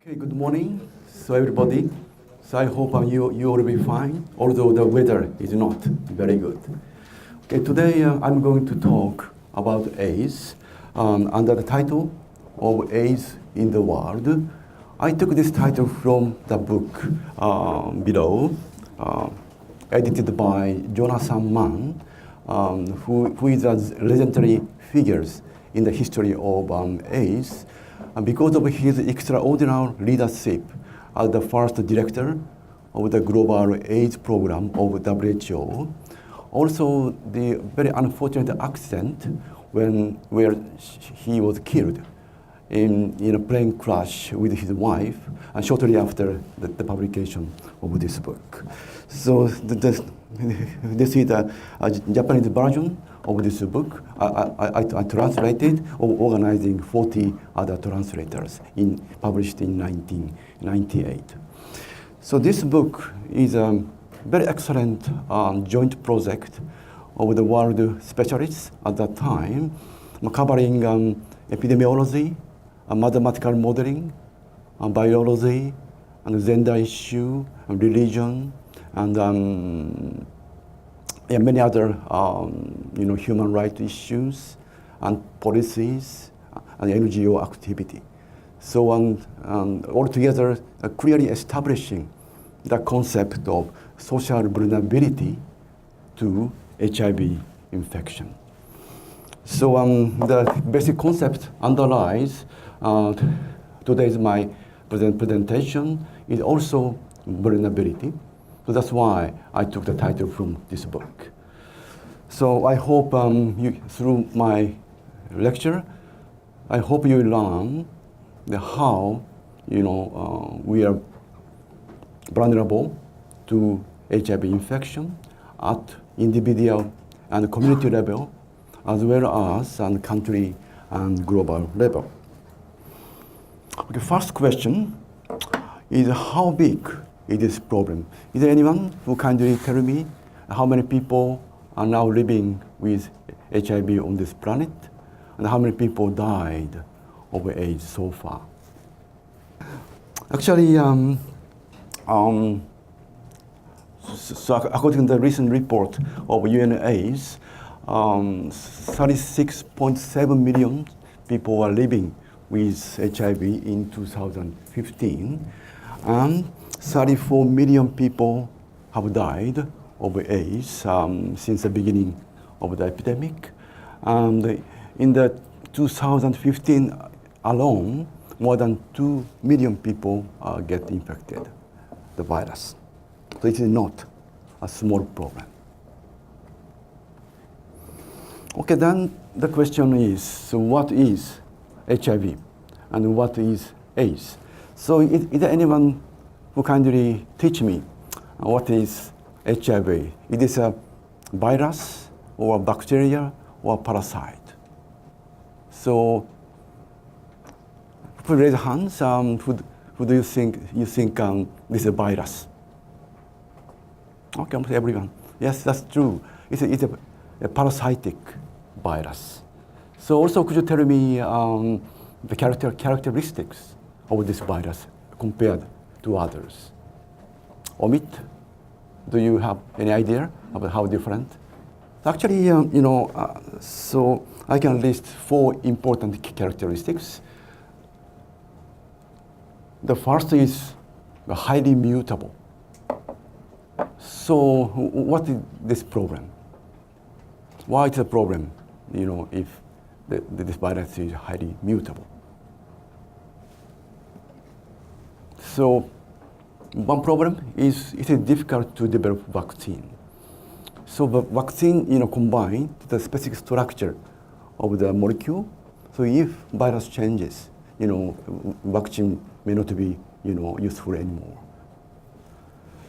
Okay, good morning, so everybody. So I hope you will be fine, although the weather is not very good. Okay, today I'm going to talk about AIDS under the title of AIDS in the World. I took this title from the book below, edited by Jonathan Mann, who is a legendary figure in the history of AIDS. Because of his extraordinary leadership as the first director of the global AIDS program of WHO, also the very unfortunate accident where he was killed in a plane crash with his wife, and shortly after the publication of this book. So this is a Japanese version of this book. I translated, organizing 40 other translators, published in 1998. So this book is a very excellent joint project of the world specialists at that time, covering epidemiology, mathematical modeling, biology, and gender issue, and religion, and many other human rights issues and policies and NGO activity. So altogether, clearly establishing the concept of social vulnerability to HIV infection. So the basic concept underlies today's my presentation is also vulnerability. So that's why I took the title from this book. So I hope through my lecture, I hope you learn how we are vulnerable to HIV infection at individual and community level, as well as on country and global level. Okay, first question is how big is this problem? Is there anyone who kindly tell me how many people are now living with HIV on this planet, and how many people died of AIDS so far? Actually, so according to the recent report of UNAIDS, 36.7 million people are living with HIV in 2015, and 34 million people have died of AIDS since the beginning of the epidemic. And in the 2015 alone, more than 2 million people get infected, the virus. So it is not a small problem. Okay, then the question is, so what is HIV and what is AIDS? So is there anyone who kindly teach me what is HIV? It is a virus or a bacteria or a parasite? So please raise hands. Who do you think this is a virus? Okay, almost everyone. Yes, that's true. It's a parasitic virus. So also, could you tell me the characteristics of this virus compared to others? Omid, do you have any idea about how different? Actually, so I can list 4 important characteristics. The first is highly mutable. So what is this problem? Why it's a problem, if this virus is highly mutable? So one problem is it is difficult to develop vaccine. So the vaccine, combined the specific structure of the molecule. So if virus changes, vaccine may not be, useful anymore.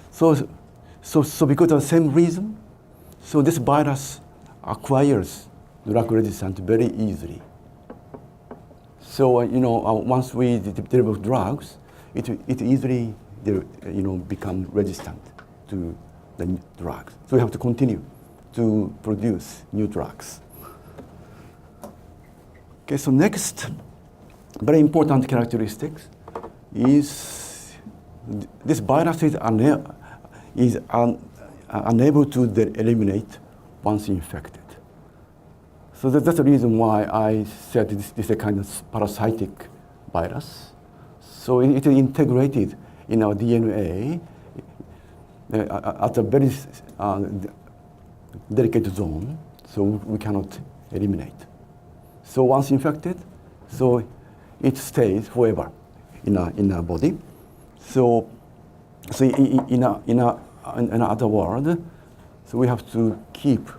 So because of the same reason, so this virus acquires drug resistance very easily. So once we develop drugs, it easily become resistant to the drugs. So we have to continue to produce new drugs. Okay, so next, very important characteristics is this virus is unable to eliminate once infected. So that's the reason why I said this is a kind of parasitic virus. So it is integrated in our DNA at a very delicate zone, so we cannot eliminate. So once infected, so it stays forever in our body. So in other words, so we have to keep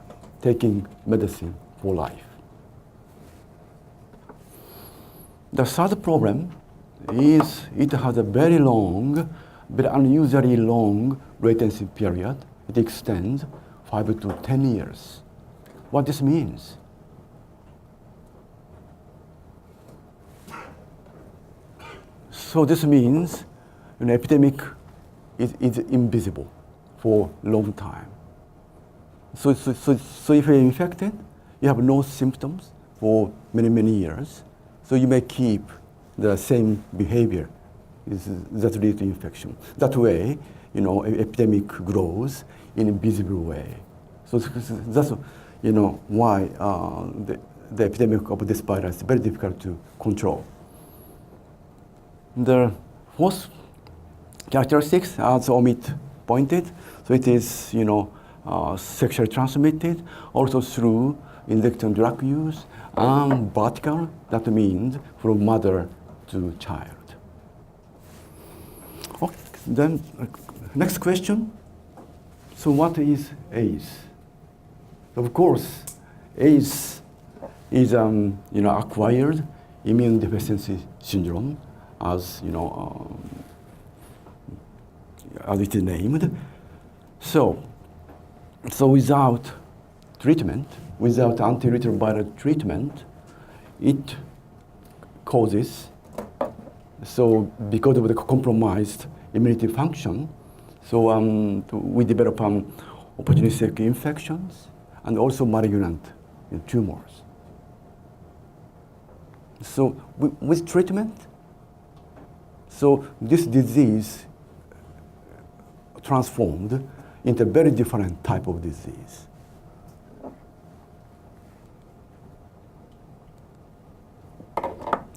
taking medicine for life. The third problem is it has a very long, very unusually long latency period. It extends 5 to 10 years. What this means? So this means an epidemic is invisible for a long time. So if you're infected, you have no symptoms for many, many years. So you may keep the same behavior that leads to infection. That way, epidemic grows in a visible way. So that's why the epidemic of this virus is very difficult to control. The fourth characteristics, as Omid pointed, so it is sexually transmitted, also through injection drug use, and vertical, that means from mother to child. Okay, then next question. So what is AIDS? Of course, AIDS is acquired immune deficiency syndrome, as as it is named. So without treatment, without antiretroviral treatment, it causes, so because of the compromised immunity function, so we develop opportunistic infections and also malignant tumors. So with treatment, so this disease transformed into a very different type of disease.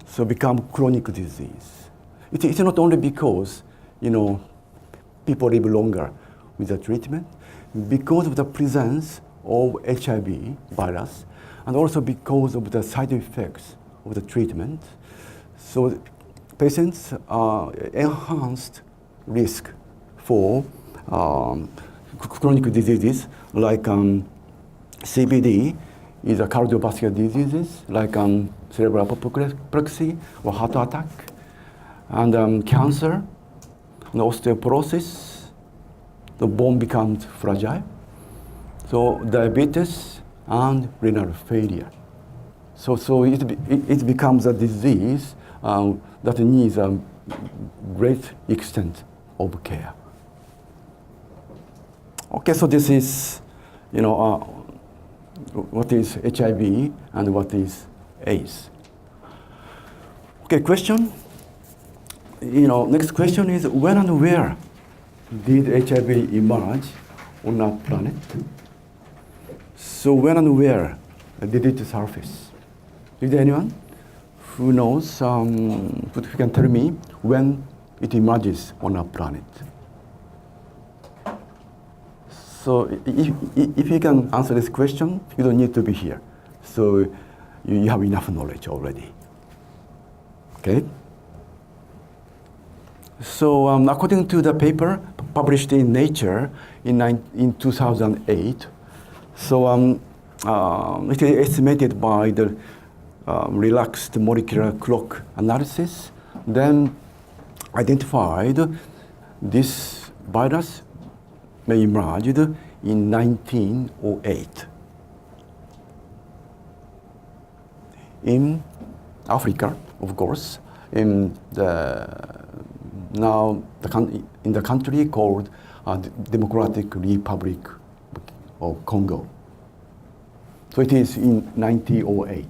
So become chronic disease. It's not only because, people live longer with the treatment, because of the presence of HIV virus, and also because of the side effects of the treatment. So patients are enhanced risk for chronic diseases like CVD is a cardiovascular diseases like cerebral apoplexy or heart attack, and cancer, and osteoporosis, the bone becomes fragile, so diabetes and renal failure. So it becomes a disease that needs a great extent of care. Okay, so this is, what is HIV and what is AIDS. Okay, question. Next question is, when and where did HIV emerge on our planet? So when and where did it surface? Is there anyone who knows, who can tell me when it emerges on our planet? So if you can answer this question, you don't need to be here. So you have enough knowledge already. Okay? So according to the paper published in Nature in 2008, so it is estimated by the relaxed molecular clock analysis, then identified this virus may emerged in 1908 in Africa, of course, in the country called Democratic Republic of Congo. So it is in 1908.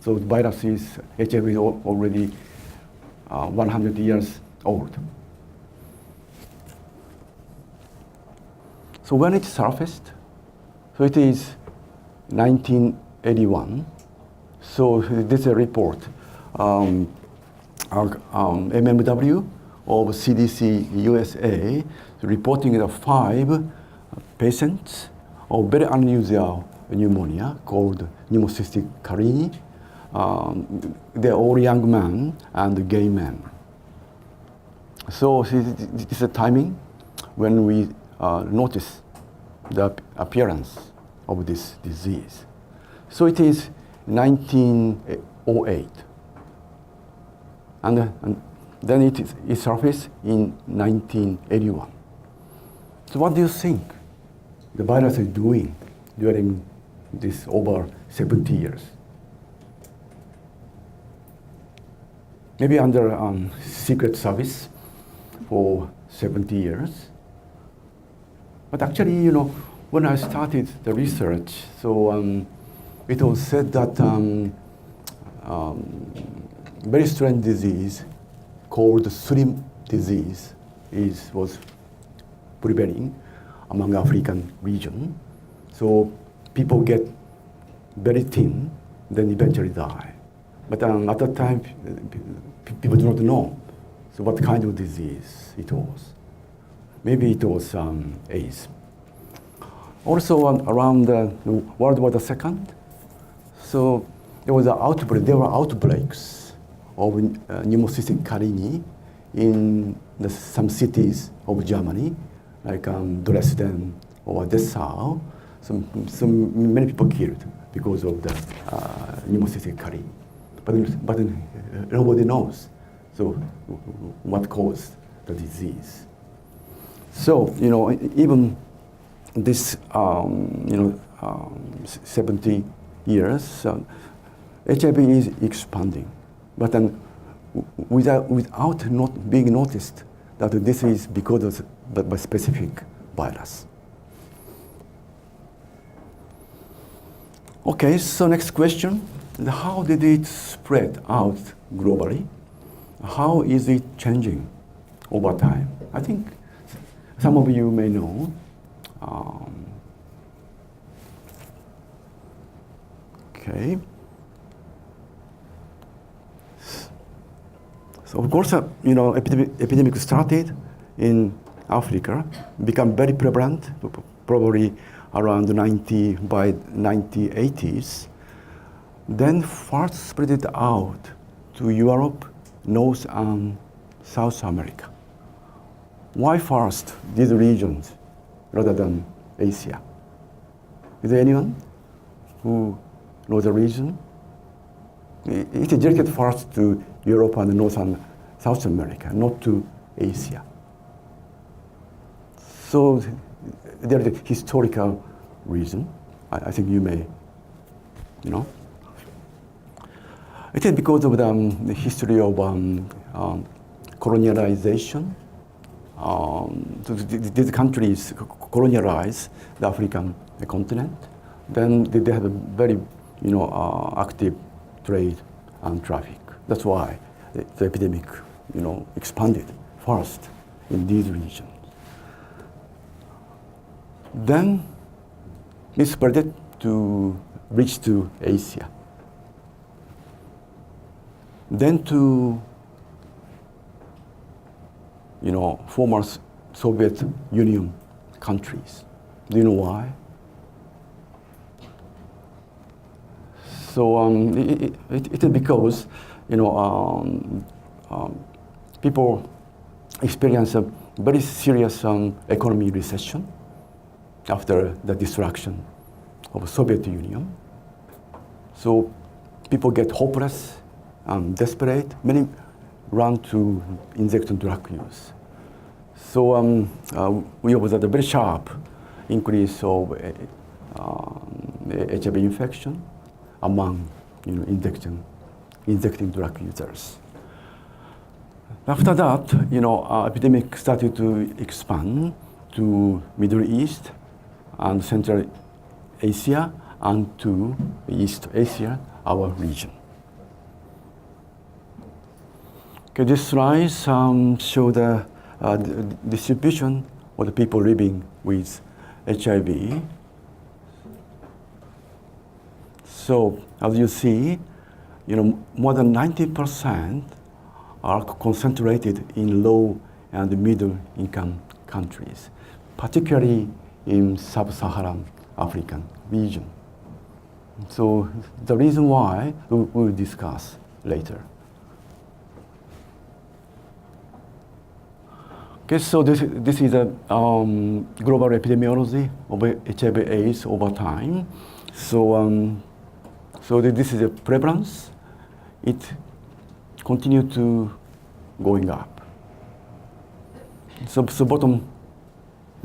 So the virus is, HIV is already 100 years old. So when it surfaced, so it is 1981. So this is a report. MMW of CDC USA reporting the 5 patients of very unusual pneumonia called pneumocystic carini. They're all young men and gay men. So this is the timing when we notice the appearance of this disease. So it is 1908. And then it surfaced in 1981. So what do you think the virus is doing during this over 70 years? Maybe under Secret Service for 70 years. But actually, you know, when I started the research, so it was said that very strange disease called Slim disease was prevailing among African region. So people get very thin, then eventually die. But at that time, people do not know so what kind of disease it was. Maybe it was AIDS. Also around World War II, so there were outbreaks of pneumocystic carini in some cities of Germany, like Dresden or Dessau. So many people killed because of the pneumocystic carini. But nobody knows so what caused the disease. So, you know, even this, 70 years, HIV is expanding, but then without not being noticed that this is because of the specific virus. Okay, so next question, how did it spread out globally? How is it changing over time? I think some of you may know. Okay. So of course, epidemic started in Africa, become very prevalent, probably around by 1980s. Then first spread it out to Europe, North and South America. Why first these regions rather than Asia? Is there anyone who knows the reason? It is directed first to Europe and North and South America, not to Asia. So there is a historical reason. I think you may, It is because of the history of colonialization. These countries colonialize the African continent. Then they have a very, active trade and traffic. That's why the epidemic, expanded first in these regions. Then it spread to reach to Asia. Then to, former Soviet Union countries. Do you know why? So it is because, people experience a very serious economy recession after the destruction of the Soviet Union. So people get hopeless and desperate. Many run to injection drug use. So we observed a very sharp increase of HIV infection among injecting drug users. After that, epidemic started to expand to Middle East and Central Asia and to East Asia, our region. Okay, this slide show the distribution of the people living with HIV. So as you see, more than 90% are concentrated in low and middle income countries, particularly in sub-Saharan African region. So the reason why we will discuss later. Okay, so this is a global epidemiology of HIV/AIDS over time. So this is a prevalence. It continued to going up. So bottom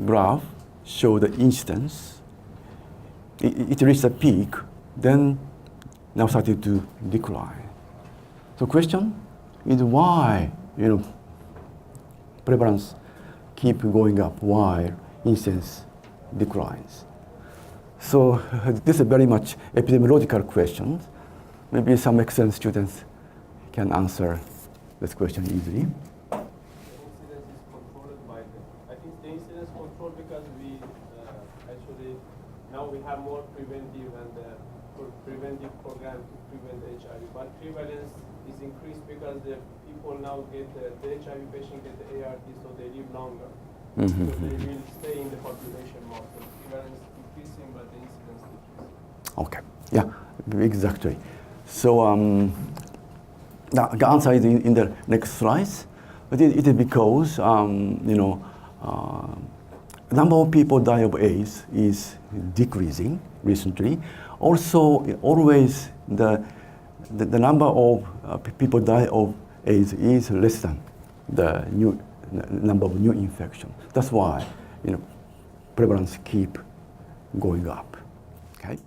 graph show the incidence. It reached a peak, then now started to decline. So question is why prevalence keep going up while incidence declines. So this is very much epidemiological question. Maybe some excellent students can answer this question easily. The incidence is controlled by I think the incidence controlled because we actually now we have more preventive and preventive program to prevent HIV. But prevalence is increased because the people now get the HIV patient get the ART, so they live longer. Mm-hmm. So they will stay in the population more. So prevalence increasing, but the incidence decreasing. Okay. Yeah, exactly. So the answer is in the next slides. But it is because number of people die of AIDS is decreasing recently. Also, always the number of people die of AIDS is less than the number of new infections. That's why prevalence keep going up. Okay.